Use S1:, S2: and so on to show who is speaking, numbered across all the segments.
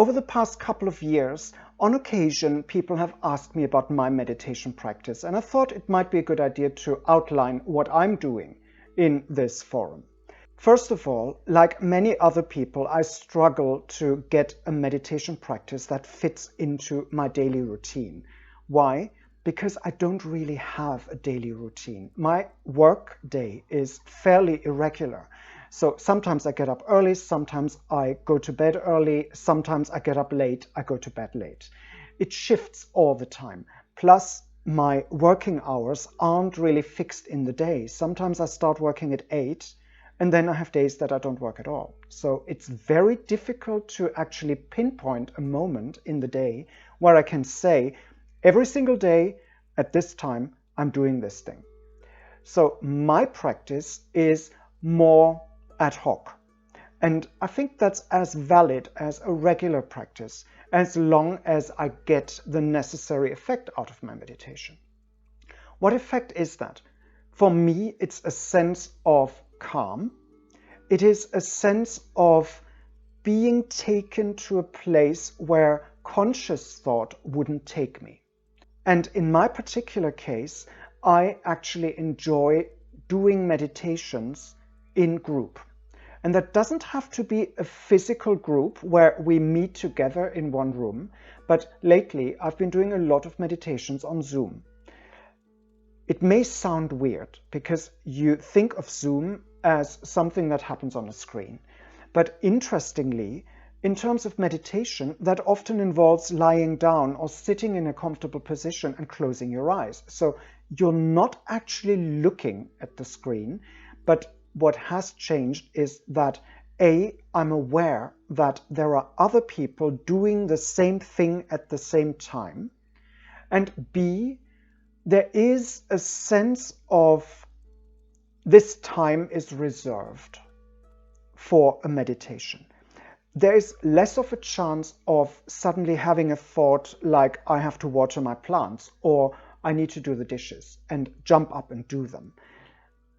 S1: Over the past couple of years, on occasion, people have asked me about my meditation practice, and I thought it might be a good idea to outline what I'm doing in this forum. First of all, like many other people, I struggle to get a meditation practice that fits into my daily routine. Why? Because I don't really have a daily routine. My work day is fairly irregular. So sometimes I get up early, sometimes I go to bed early, sometimes I get up late, I go to bed late. It shifts all the time. Plus, my working hours aren't really fixed in the day. Sometimes I start working at 8, and then I have days that I don't work at all. So it's very difficult to actually pinpoint a moment in the day where I can say, every single day at this time, I'm doing this thing. So my practice is more ad hoc. And I think that's as valid as a regular practice, as long as I get the necessary effect out of my meditation. What effect is that? For me, it's a sense of calm. It is a sense of being taken to a place where conscious thought wouldn't take me. And in my particular case, I actually enjoy doing meditations in group. And that doesn't have to be a physical group where we meet together in one room, but lately I've been doing a lot of meditations on Zoom. It may sound weird because you think of Zoom as something that happens on a screen. But interestingly, in terms of meditation, that often involves lying down or sitting in a comfortable position and closing your eyes. So you're not actually looking at the screen, but what has changed is that A, I'm aware that there are other people doing the same thing at the same time, and B, there is a sense of this time is reserved for a meditation. There is less of a chance of suddenly having a thought like, I have to water my plants, or I need to do the dishes, and jump up and do them.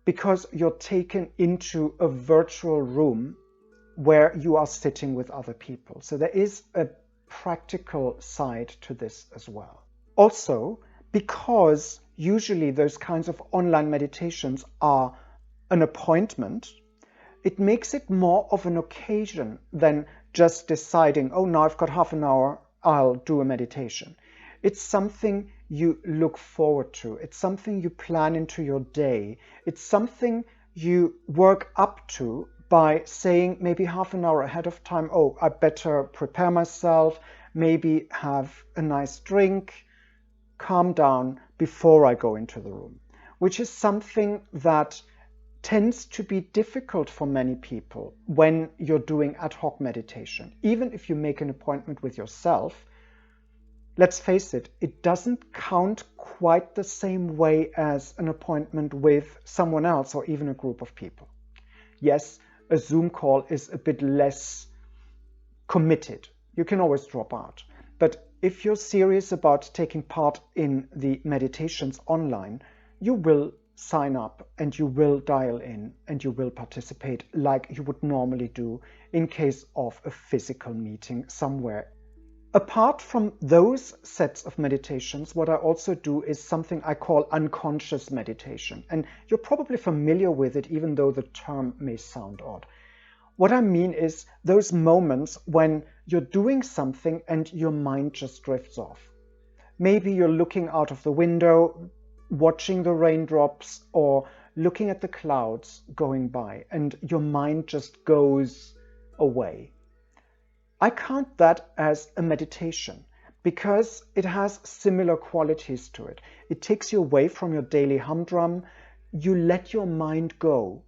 S1: Because you're taken into a virtual room where you are sitting with other people. So there is a practical side to this as well. Also, because usually those kinds of online meditations are an appointment, it makes it more of an occasion than just deciding, oh, now I've got half an hour, I'll do a meditation. It's something you look forward to. It's something you plan into your day. It's something you work up to by saying maybe half an hour ahead of time, oh, I better prepare myself, maybe have a nice drink, calm down before I go into the room, which is something that tends to be difficult for many people when you're doing ad hoc meditation. Even if you make an appointment with yourself, let's face it, it doesn't count quite the same way as an appointment with someone else or even a group of people. Yes, a Zoom call is a bit less committed. You can always drop out. But if you're serious about taking part in the meditations online, you will sign up and you will dial in and you will participate like you would normally do in case of a physical meeting somewhere. Apart from those sets of meditations, what I also do is something I call unconscious meditation. And you're probably familiar with it, even though the term may sound odd. What I mean is those moments when you're doing something and your mind just drifts off. Maybe you're looking out of the window, watching the raindrops, or looking at the clouds going by, and your mind just goes away. I count that as a meditation because it has similar qualities to it. It takes you away from your daily humdrum. You let your mind go.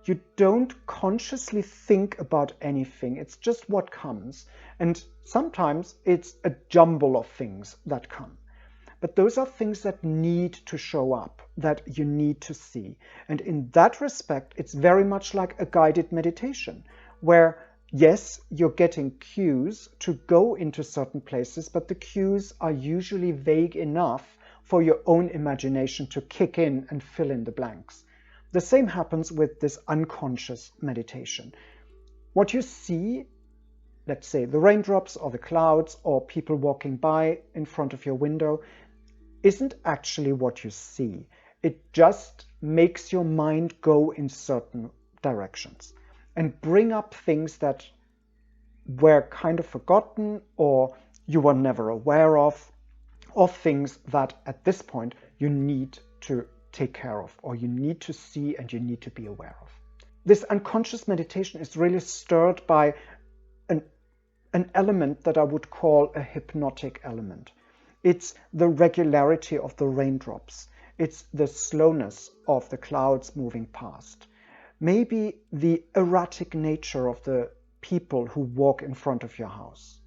S1: You don't consciously think about anything. It's just what comes. And sometimes it's a jumble of things that come. But those are things that need to show up, that you need to see. And in that respect, it's very much like a guided meditation, where yes, you're getting cues to go into certain places, but the cues are usually vague enough for your own imagination to kick in and fill in the blanks. The same happens with this unconscious meditation. What you see let's say the raindrops or the clouds or people walking by in front of your window, isn't actually what you see. It just makes your mind go in certain directions and bring up things that were kind of forgotten or you were never aware of, or things that at this point you need to take care of, or you need to see and you need to be aware of. This unconscious meditation is really stirred by an element that I would call a hypnotic element. It's the regularity of the raindrops. It's the slowness of the clouds moving past. Maybe the erratic nature of the people who walk in front of your house.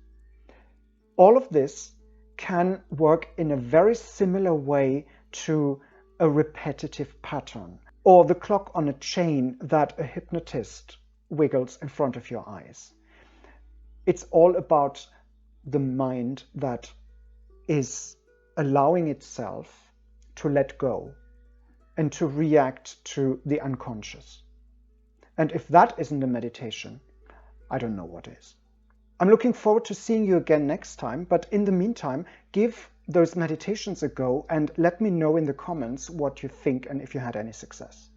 S1: All of this can work in a very similar way to a repetitive pattern, or the clock on a chain that a hypnotist wiggles in front of your eyes. It's all about the mind that is allowing itself to let go and to react to the unconscious. And if that isn't a meditation, I don't know what is. I'm looking forward to seeing you again next time, but in the meantime, give those meditations a go and let me know in the comments what you think and if you had any success.